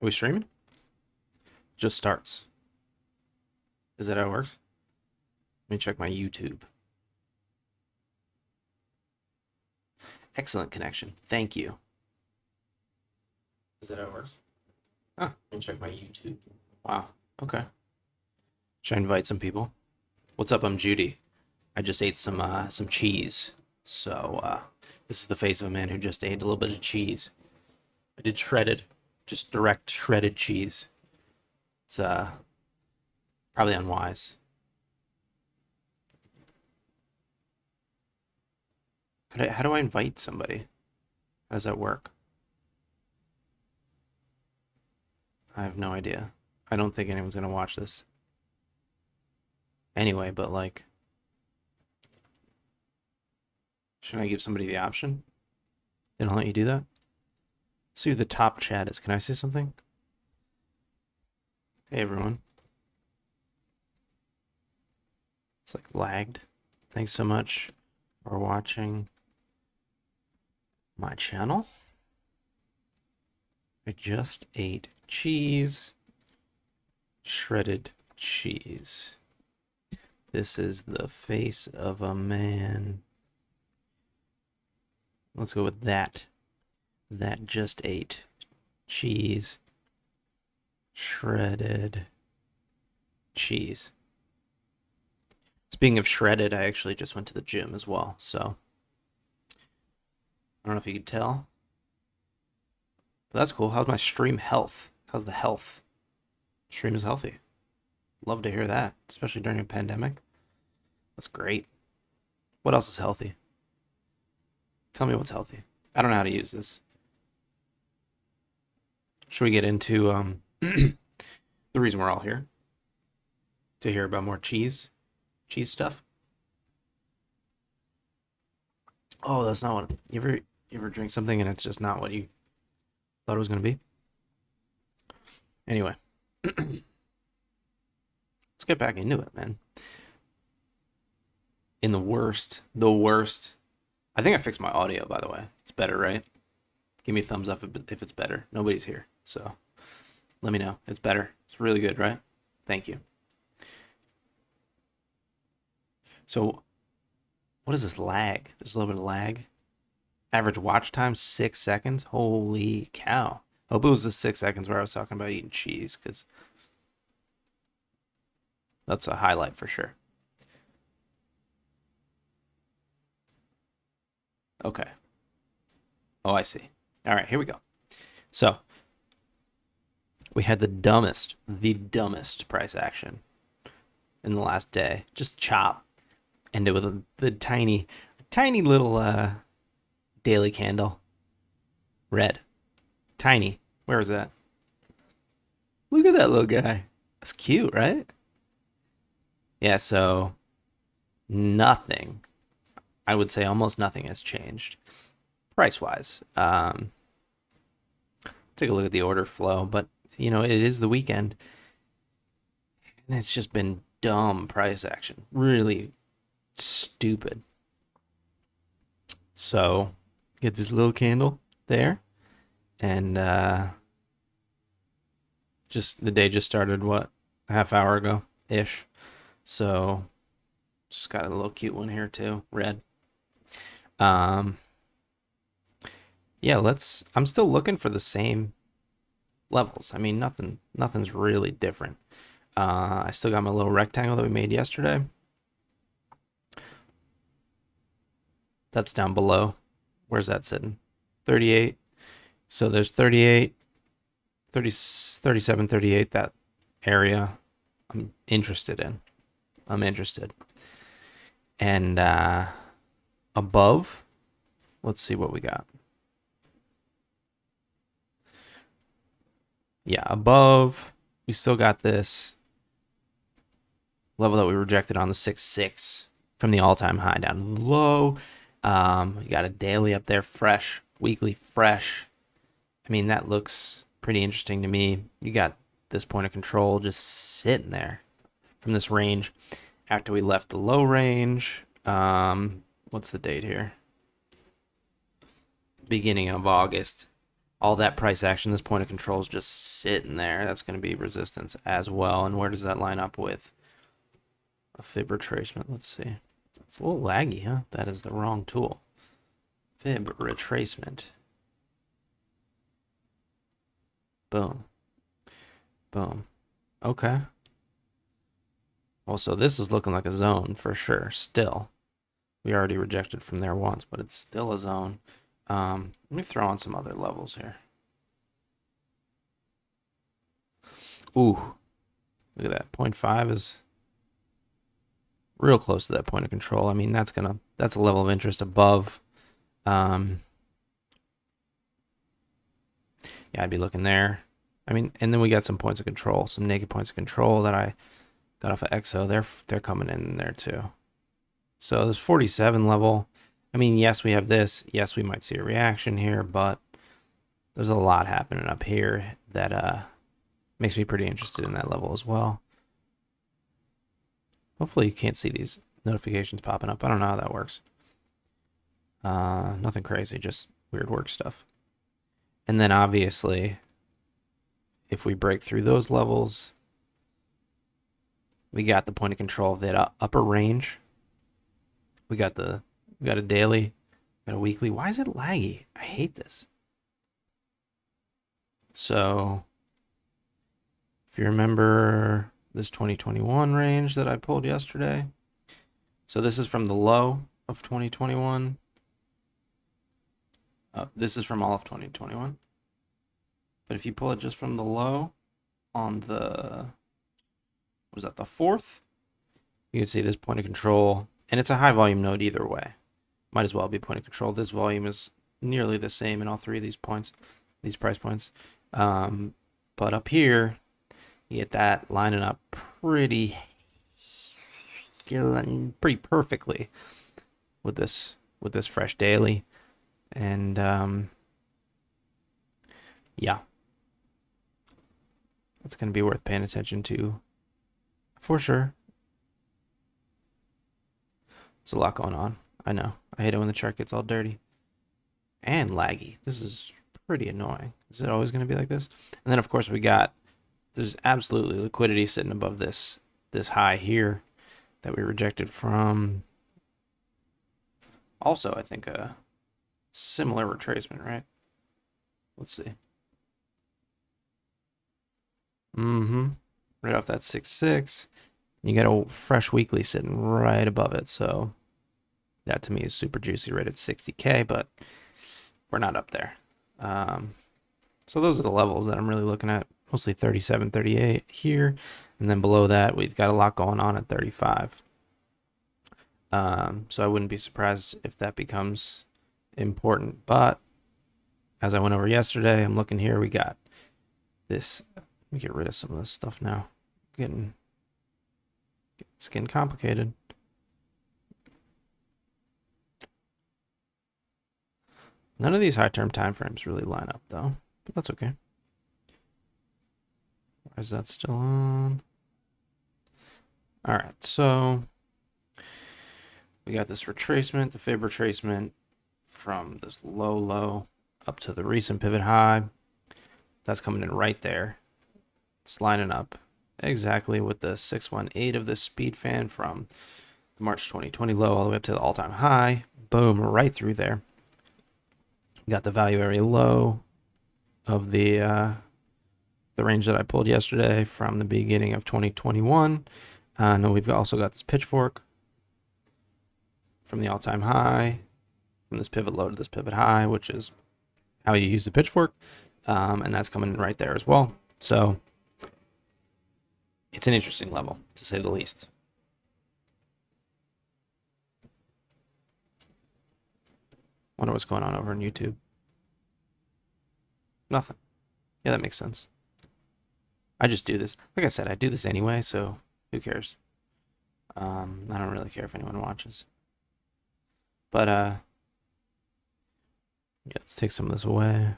Are we streaming? Just starts. Is that how it works? Let me check my YouTube. Excellent connection. Thank you. Is that how it works? Let me check my YouTube. Wow. Okay. Should I invite some people? What's up? I'm Judy. I just ate some cheese. So this is the face of a man who just ate a little bit of cheese. I did shredded, just direct shredded cheese. It's probably unwise. How do I invite somebody? How does that work? I have no idea. I don't think anyone's gonna watch this anyway, but like, should I give somebody the option? They don't let you do that? Let's see who the top chat is. Can I say something? Hey everyone. It's like lagged. Thanks so much for watching my channel. I just ate cheese. Shredded cheese. This is the face of a man. Let's go with that. That just ate cheese. Shredded cheese. Speaking of shredded, I actually just went to the gym as well, so I don't know if you could tell. But that's cool. How's my stream health? How's the health? Stream is healthy. Love to hear that, especially during a pandemic. That's great. What else is healthy? Tell me what's healthy. I don't know how to use this. Should we get into the reason we're all here? To hear about more cheese stuff? Oh, that's not what you ever drink something and it's just not what you thought it was gonna be? Anyway. Let's get back into it, man. In the worst. I think I fixed my audio, by the way. It's better, right? Give me a thumbs up if it's better. Nobody's here, so let me know. It's better. It's really good, right? Thank you. So, what is this lag? There's a little bit of lag. Average watch time, 6 seconds. Holy cow. Hope it was the 6 seconds where I was talking about eating cheese, because that's a highlight for sure. Okay. Oh, I see. All right, here we go. So, we had the dumbest price action in the last day. Just chop. Ended with the tiny little daily candle. Red. Tiny. Where is that? Look at that little guy. That's cute, right? Yeah, so nothing. I would say almost nothing has changed price-wise. Take a look at the order flow, but you know, it is the weekend. And it's just been dumb price action. Really stupid. So, get this little candle there. And just the day just started, what, a half hour ago ish. So, just got a little cute one here too, red. Um, yeah, I'm still looking for the same levels. I mean, nothing's really different. I still got my little rectangle that we made yesterday. That's down below. Where's that sitting? 38. So there's 38, 30, 37, 38, that area I'm interested in. I'm interested. And above, let's see what we got. Yeah, above, we still got this level that we rejected on the 6.6 from the all-time high down low. You got a daily up there, fresh, weekly fresh. I mean, that looks pretty interesting to me. You got this point of control just sitting there from this range after we left the low range. What's the date here? Beginning of August. all that price action, this point of control is just sitting there. That's going to be resistance as well. And where does that line up with a fib retracement? Let's see. It's a little laggy, huh? That is the wrong tool. Fib retracement. Boom. Boom. Okay. Well, so this is looking like a zone for sure. Still, we already rejected from there once, but it's still a zone. Let me throw on some other levels here. Ooh, look at that. 0.5 is real close to that point of control. I mean, that's a level of interest above. Yeah, I'd be looking there. I mean, and then we got some points of control, some naked points of control that I got off of EXO. They're coming in there too. So this 47 level. I mean, yes, we have this. Yes, we might see a reaction here, but there's a lot happening up here that makes me pretty interested in that level as well. Hopefully you can't see these notifications popping up. I don't know how that works. Nothing crazy, just weird work stuff. And then obviously, if we break through those levels, we got the point of control of that upper range. We got a daily, got a weekly. Why is it laggy? I hate this. So if you remember this 2021 range that I pulled yesterday, so this is from the low of 2021. This is from all of 2021. But if you pull it just from the low on the, what was that, the 4th, you can see this point of control, and it's a high volume node either way. Might as well be point of control. This volume is nearly the same in all three of these points, these price points. But up here, you get that lining up pretty perfectly with this fresh daily. And yeah, it's going to be worth paying attention to for sure. There's a lot going on. I know. I hate it when the chart gets all dirty and laggy. This is pretty annoying. Is it always going to be like this? And then of course there's absolutely liquidity sitting above this high here that we rejected from. Also, I think a similar retracement, right? Let's see. Right off that 6.6. You got a fresh weekly sitting right above it. So that to me is super juicy right at 60K, but we're not up there. So those are the levels that I'm really looking at, mostly 37, 38 here. And then below that, we've got a lot going on at 35. So I wouldn't be surprised if that becomes important. But as I went over yesterday, I'm looking here, we got this. Let me get rid of some of this stuff now. It's getting complicated. None of these high-term time frames really line up though, but that's okay. Why is that still on? All right, so we got this retracement, the fib retracement from this low up to the recent pivot high. That's coming in right there. It's lining up exactly with the 618 of this speed fan from the March 2020 low all the way up to the all-time high. Boom, right through there. Got the value area low of the range that I pulled yesterday from the beginning of 2021. And we've also got this pitchfork from the all-time high, from this pivot low to this pivot high, which is how you use the pitchfork. And that's coming in right there as well. So it's an interesting level, to say the least. Wonder what's going on over on YouTube. Nothing. Yeah, that makes sense. I just do this. Like I said, I do this anyway, so who cares? I don't really care if anyone watches. But yeah, let's take some of this away.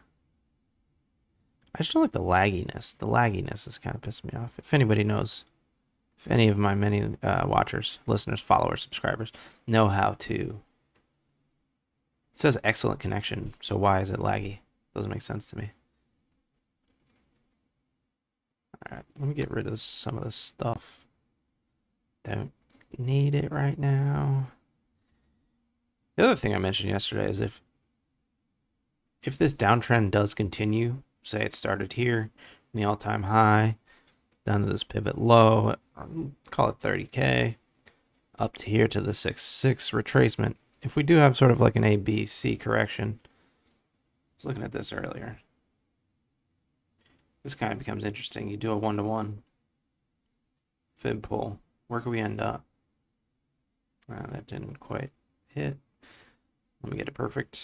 I just don't like the lagginess. The lagginess is kind of pissing me off. If anybody knows, if any of my many watchers, listeners, followers, subscribers know how to... It says excellent connection, so why is it laggy? Doesn't make sense to me. All right, let me get rid of some of this stuff. Don't need it right now. The other thing I mentioned yesterday is if this downtrend does continue, say it started here in the all-time high, down to this pivot low, call it 30K, up to here to the 6-6 retracement. If we do have sort of like an A, B, C correction, I was looking at this earlier. This kind of becomes interesting. You do a 1-to-1 fib pull. Where could we end up? That didn't quite hit. Let me get it perfect.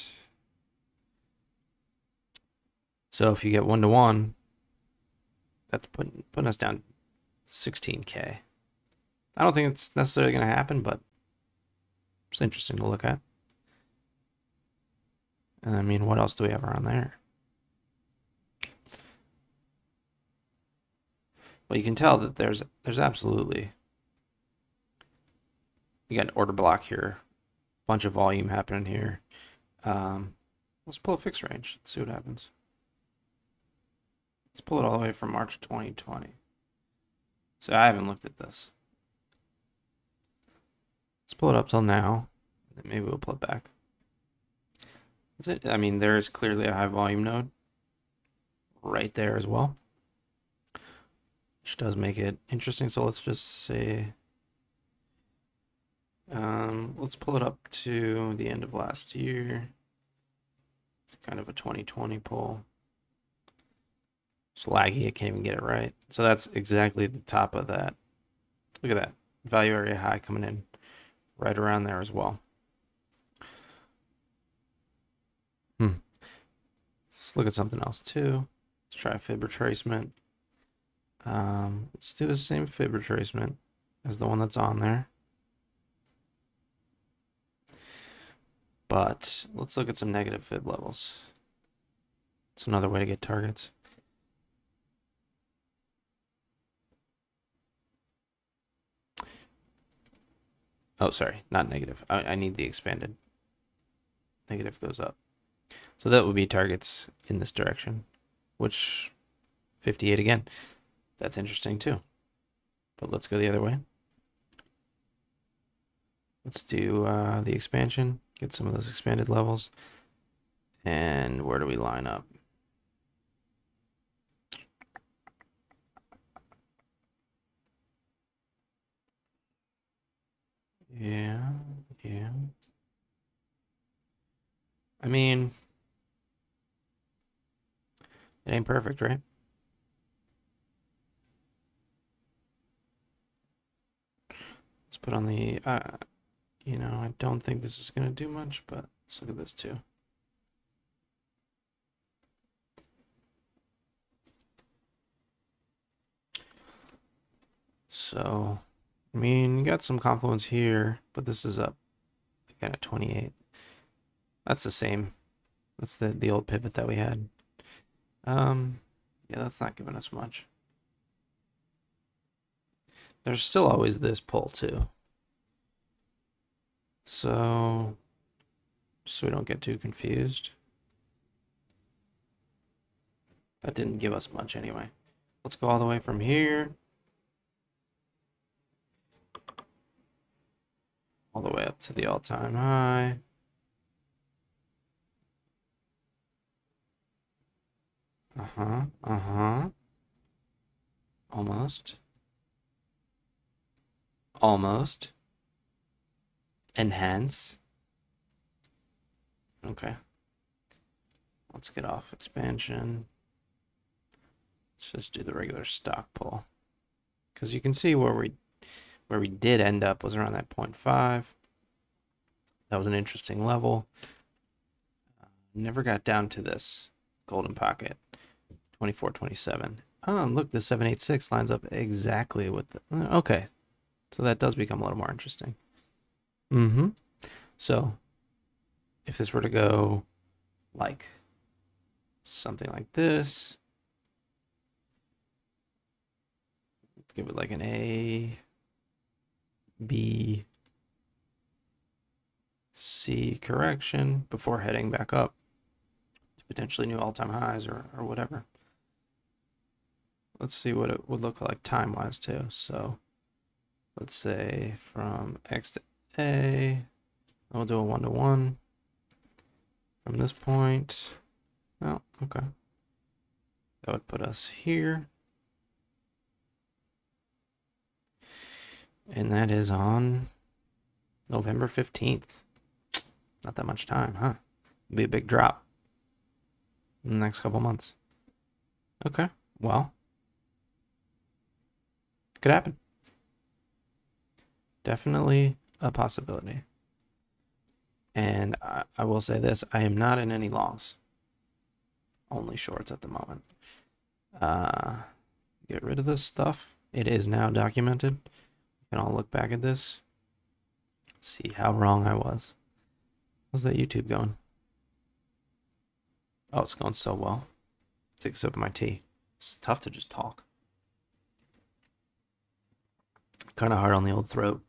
So if you get 1-to-1, that's putting us down 16K. I don't think it's necessarily going to happen, but it's interesting to look at. And I mean, what else do we have around there? Well, you can tell that there's absolutely, you got an order block here, bunch of volume happening here. Let's pull a fixed range. Let's see what happens. Let's pull it all the way from March 2020. So I haven't looked at this. Let's pull it up till now. Then maybe we'll pull it back. That's it. I mean, there is clearly a high volume node right there as well, which does make it interesting. So let's just say, let's pull it up to the end of last year. It's kind of a 2020 pull. It's laggy, I can't even get it right. So that's exactly the top of that. Look at that. Value area high coming in right around there as well. Let's look at something else too. Let's try fib retracement. Let's do the same fib retracement as the one that's on there. But let's look at some negative fib levels. It's another way to get targets. Oh, sorry, not negative. I need the expanded. Negative goes up. So that would be targets in this direction, which 58 again. That's interesting too. But let's go the other way. Let's do the expansion, get some of those expanded levels. And where do we line up? Yeah. I mean, it ain't perfect, right? Let's put on the, you know, I don't think this is going to do much, but let's look at this too. So, I mean, you got some confluence here, but this is up again at 28. That's the same. That's the old pivot that we had. Yeah, that's not giving us much. There's still always this pull too. So we don't get too confused. That didn't give us much anyway. Let's go all the way from here all the way up to the all-time high. Almost. Enhance. Okay. Let's get off expansion. Let's just do the regular stock pull. Because you can see where we did end up was around that 0.5. That was an interesting level. Never got down to this golden pocket. 24.27. Oh, look, the 786 lines up exactly with the... Okay. So that does become a little more interesting. So if this were to go like something like this, give it like an A, B, C correction before heading back up potentially new all-time highs or whatever. Let's see what it would look like time-wise too. So let's say from X to A, I'll do a 1-to-1 from this point. Oh, okay. That would put us here. And that is on November 15th. Not that much time, huh? It'll be a big drop in the next couple months. Okay, well, could happen. Definitely a possibility. And I will say this, I am not in any longs. Only shorts at the moment. Get rid of this stuff. It is now documented. You can all look back at this. Let's see how wrong I was. How's that YouTube going? Oh, it's going so well. Take a sip of my tea. It's tough to just talk. Kind of hard on the old throat.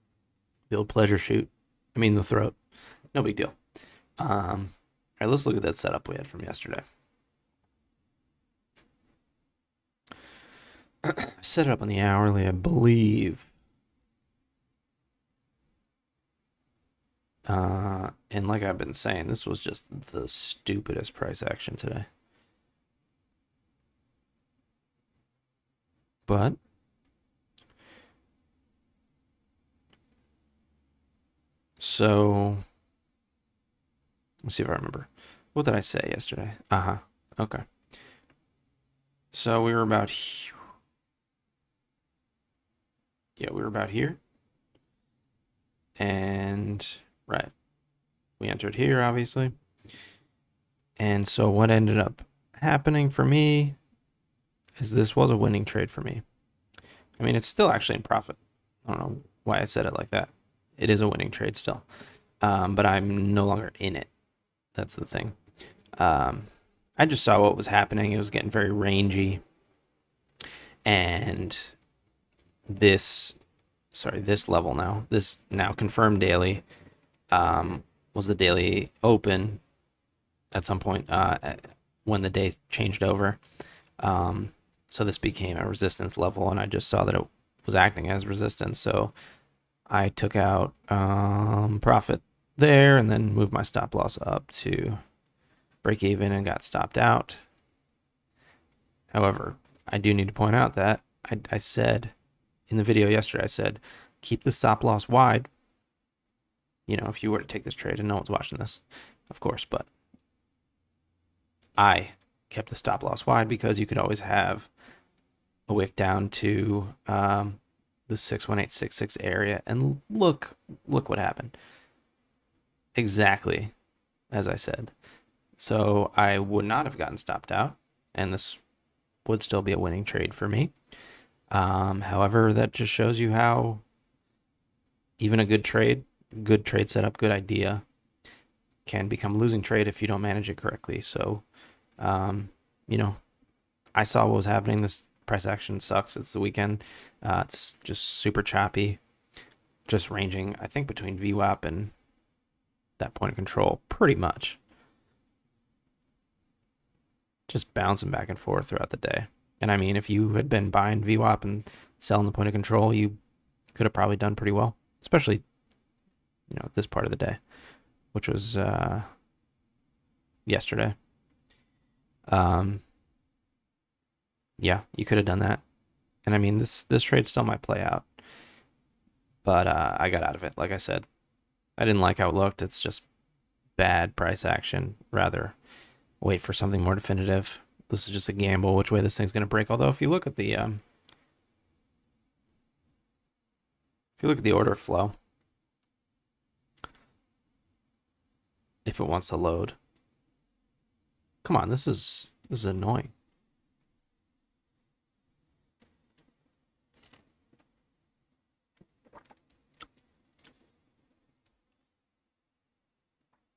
The old pleasure shoot. I mean the throat. No big deal. All right, let's look at that setup we had from yesterday. I set it up on the hourly, I believe. And like I've been saying, this was just the stupidest price action today. But so let's see if I remember. What did I say yesterday? Okay. So we were about here. Yeah, we were about here. And right. We entered here, obviously. And so what ended up happening for me is this was a winning trade for me. I mean, it's still actually in profit. I don't know why I said it like that. It is a winning trade still. But I'm no longer in it. That's the thing. I just saw what was happening. It was getting very rangy. And this level now, this now confirmed daily, was the daily open at some point when the day changed over. So this became a resistance level, and I just saw that it was acting as resistance. So I took out profit there and then moved my stop loss up to break even and got stopped out. However, I do need to point out that I said in the video yesterday, I said, keep the stop loss wide. You know, if you were to take this trade, and no one's watching this, of course, but I kept the stop loss wide because you could always have a wick down to the 61866 area, and look what happened. Exactly as I said. So I would not have gotten stopped out, and this would still be a winning trade for me. However, that just shows you how even a good trade setup, good idea can become a losing trade if you don't manage it correctly. So, you know, I saw what was happening. This price action sucks. It's the weekend. It's just super choppy, just ranging, I think, between VWAP and that point of control pretty much. Just bouncing back and forth throughout the day. And I mean, if you had been buying VWAP and selling the point of control, you could have probably done pretty well, especially, you know, this part of the day, which was yesterday. Yeah, you could have done that. And I mean, this trade still might play out, but I got out of it. Like I said, I didn't like how it looked. It's just bad price action. Rather wait for something more definitive. This is just a gamble which way this thing's going to break. Although if you look at the order flow, if it wants to load, come on, this is annoying.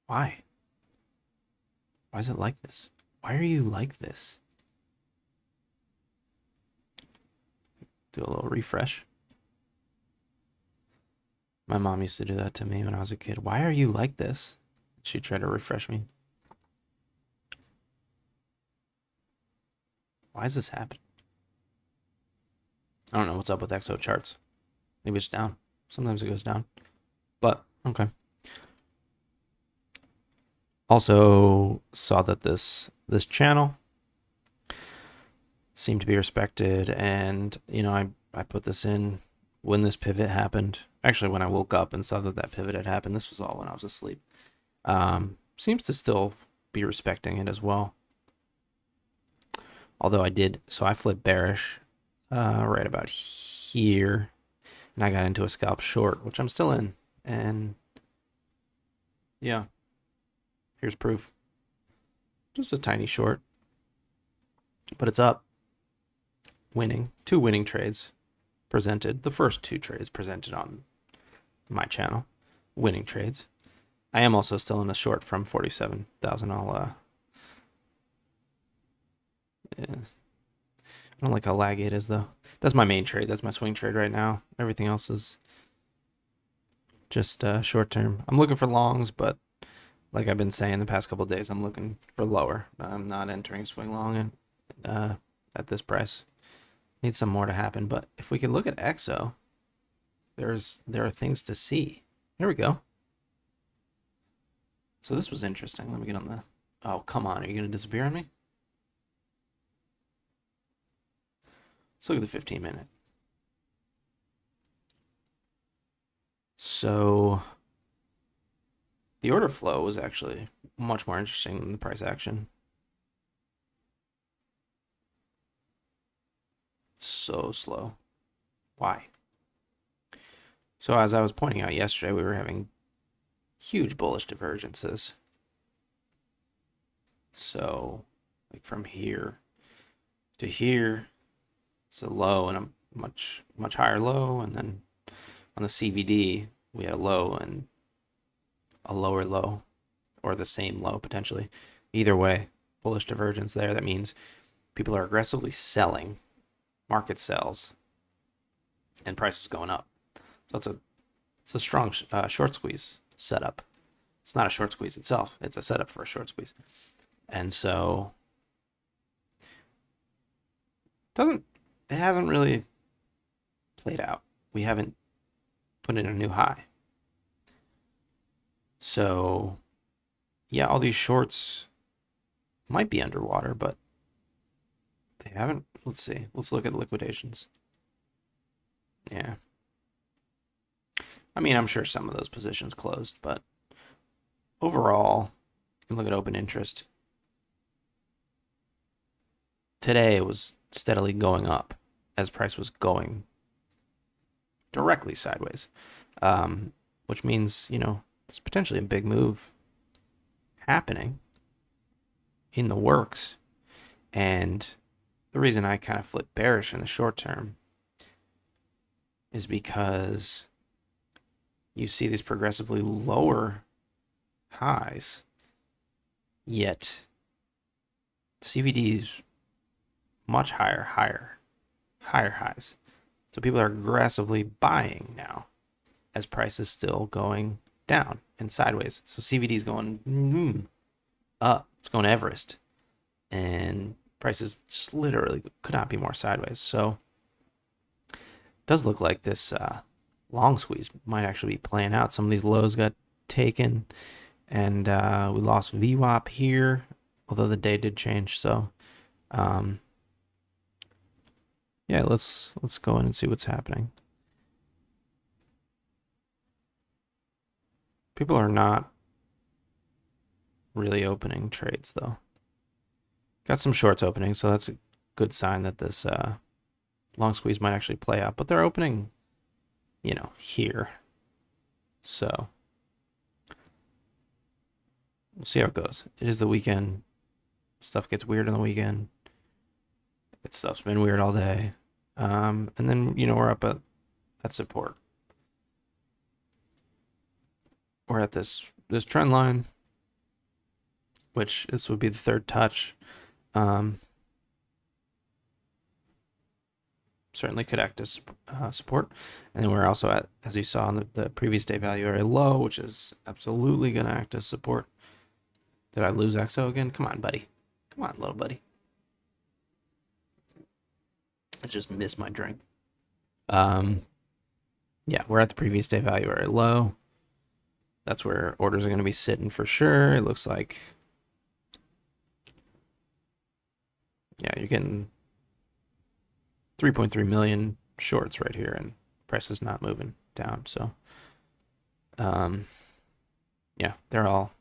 Why? Why is it like this? Why are you like this? Do a little refresh. My mom used to do that to me when I was a kid. Why are you like this? She tried to refresh me. Why does this happen? I don't know what's up with XO charts. Maybe it's down. Sometimes it goes down. But, okay. Also saw that this channel seemed to be respected, and I put this in when this pivot happened. Actually, when I woke up and saw that pivot had happened, this was all when I was asleep. Seems to still be respecting it as well. Although I flipped bearish right about here, and I got into a scalp short, which I'm still in. And yeah, here's proof. Just a tiny short, but it's up. Winning. 2 winning trades presented. The first 2 trades presented on my channel. Winning trades. I am also still in a short from 47,000. Yeah. I don't like how laggy it is, though. That's my main trade. That's my swing trade right now. Everything else is just short term. I'm looking for longs, but like I've been saying the past couple of days, I'm looking for lower. I'm not entering swing long at this price. Need some more to happen, but if we can look at XO, there are things to see. Here we go. So this was interesting. Let me get on the... Oh, come on. Are you going to disappear on me? Let's look at the 15-minute. So the order flow was actually much more interesting than the price action. So slow. Why? So as I was pointing out yesterday, we were having huge bullish divergences. So like from here to here, it's a low and a much higher low, and then on the CVD we had a low and a lower low, or the same low potentially. Either way, bullish divergence there. That means people are aggressively selling, market sells, and price is going up. So it's a strong short squeeze setup. It's not a short squeeze itself. It's a setup for a short squeeze. And so it hasn't really played out. We haven't put in a new high. So yeah, all these shorts might be underwater, but they haven't. Let's see. Let's look at liquidations. Yeah. I mean, I'm sure some of those positions closed, but overall, you can look at open interest. Today it was steadily going up as price was going directly sideways, which means, there's potentially a big move happening in the works. And the reason I kind of flip bearish in the short term is because you see these progressively lower highs, yet CVD's much higher highs. So people are aggressively buying now as price is still going down and sideways. So CVD is going up. It's going Everest. And prices just literally could not be more sideways. So it does look like this long squeeze might actually be playing out. Some of these lows got taken, and we lost VWAP here, although the day did change. So yeah, let's go in and see what's happening. People are not really opening trades though. Got some shorts opening, so that's a good sign that this long squeeze might actually play out. But they're opening, here. So we'll see how it goes. It is the weekend. Stuff gets weird on the weekend. Stuff's been weird all day. And then, we're up at support. We're at this trend line, which this would be the third touch. Certainly could act as support. And then we're also at, as you saw on the previous day value area low, which is absolutely going to act as support. Did I lose XO again? Come on, buddy. Come on, little buddy. I just missed my drink. Yeah, we're at the previous day value area low. That's where orders are going to be sitting for sure. It looks like, yeah, you're getting 3.3 million shorts right here, and price is not moving down. So, yeah, they're all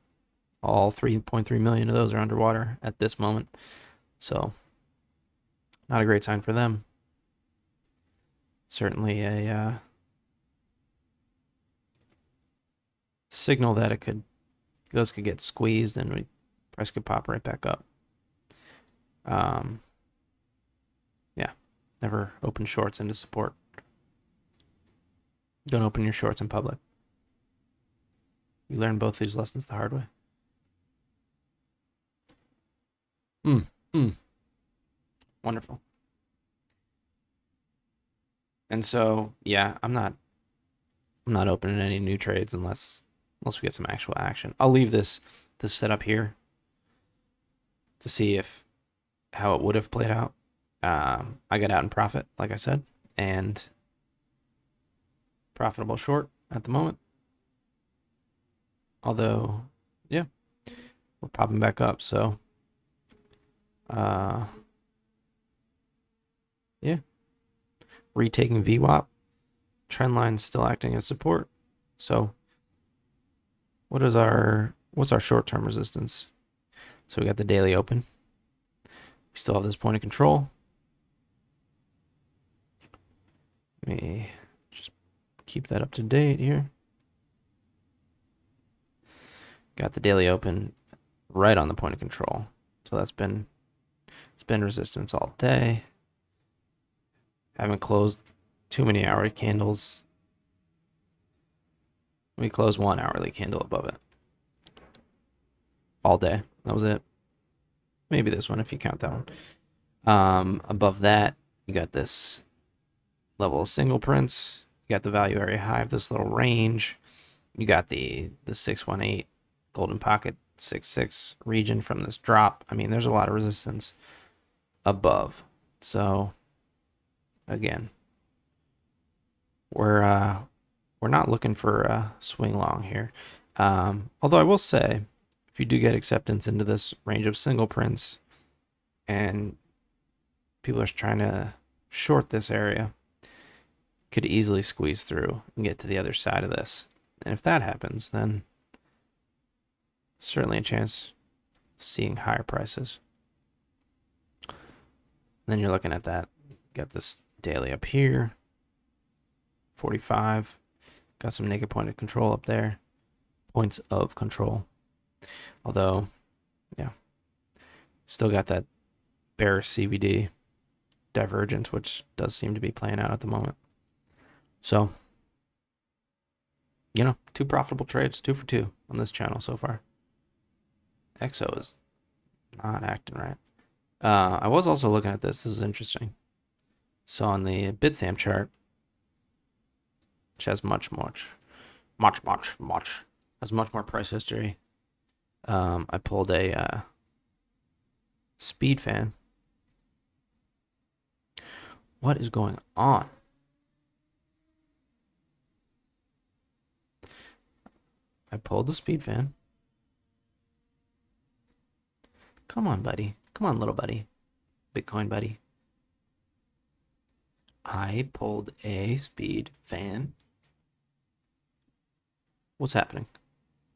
3.3 million of those are underwater at this moment. So, not a great sign for them. Certainly a signal that those could get squeezed and price could pop right back up. Yeah, never open shorts into support. Don't open your shorts in public. You learn both these lessons the hard way. Wonderful. And so, yeah, I'm not opening any new trades unless we get some actual action. I'll leave this setup here to see how it would have played out. I got out in profit, like I said, and profitable short at the moment. Although, yeah, we're popping back up, so yeah. Retaking VWAP. Trend line still acting as support. So what's our short-term resistance? So we got the daily open. We still have this point of control. Let me just keep that up to date here. Got the daily open right on the point of control. So it's been resistance all day. Haven't closed too many hourly candles. We closed one hourly candle above it all day. That was it. Maybe this one if you count that one. Above that, you got this level of single prints. You got the value area high of this little range. You got the 618 golden pocket 6.6 region from this drop. I mean, there's a lot of resistance above. So again, we're not looking for a swing long here. Although I will say, if you do get acceptance into this range of single prints and people are trying to short this area, could easily squeeze through and get to the other side of this. And if that happens, then certainly a chance of seeing higher prices. Then you're looking at that. Got this daily up here, 45. Got some naked point of control up there. Points of control. Although, yeah, still got that bearish CVD divergence, which does seem to be playing out at the moment. So, 2 profitable trades, 2 for 2 on this channel so far. XO is not acting right. I was also looking at this. This is interesting. So on the Bitstamp chart, which has much more price history, I pulled a speed fan. What is going on? I pulled the speed fan. Come on, buddy. Come on, little buddy. Bitcoin buddy. I pulled a speed fan. What's happening?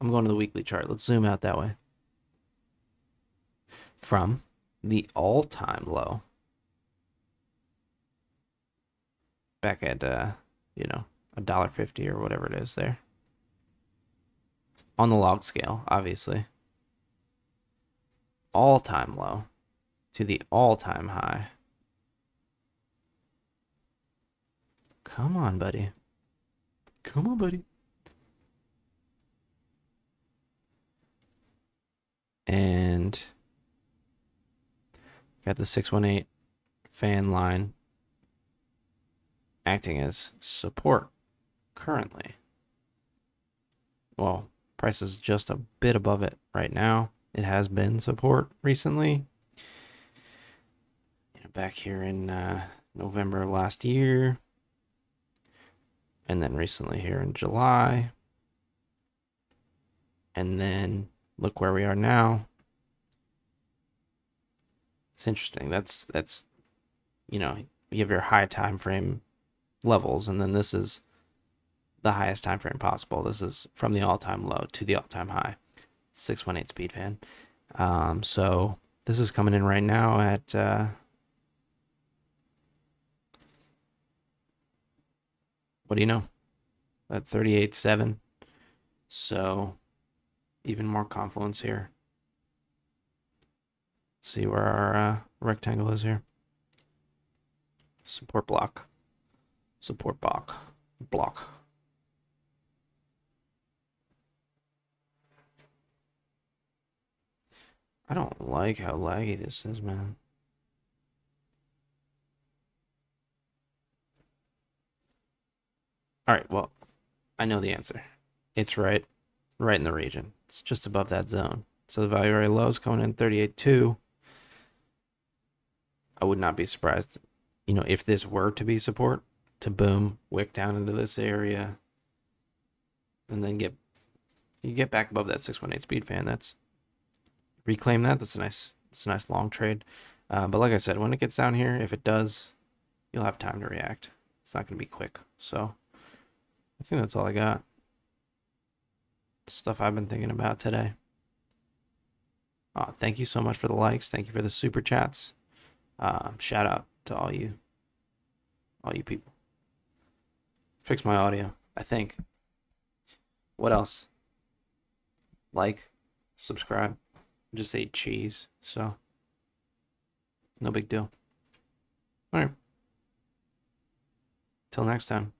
I'm going to the weekly chart. Let's zoom out that way. From the all-time low. Back at, $1.50 or whatever it is there. On the log scale, obviously. All-time low to the all-time high. Come on, buddy. Come on, buddy. And got the 618 fan line acting as support currently. Well, price is just a bit above it right now. It has been support recently. Back here in November of last year, and then recently here in July, and then look where we are now. It's interesting. That's you have your high time frame levels, and then this is the highest time frame possible. This is from the all-time low to the all-time high. 618 speed fan. So this is coming in right now at what do you know? At 38.7. So even more confluence here. Let's see where our rectangle is here. Support block. Support block. I don't like how laggy this is, man. All right, well, I know the answer. It's right in the region. It's just above that zone. So the value area low is coming in 38.2. I would not be surprised, if this were to be support, to boom, wick down into this area, and then you get back above that 618 speed fan. That's reclaim that. That's a nice long trade. But like I said, when it gets down here, if it does, you'll have time to react. It's not going to be quick. So I think that's all I got. Stuff I've been thinking about today. Thank you so much for the likes. Thank you for the super chats. Shout out to all you people. Fix my audio, I think. What else? Like, subscribe. Just ate cheese, so no big deal. All right. Till next time.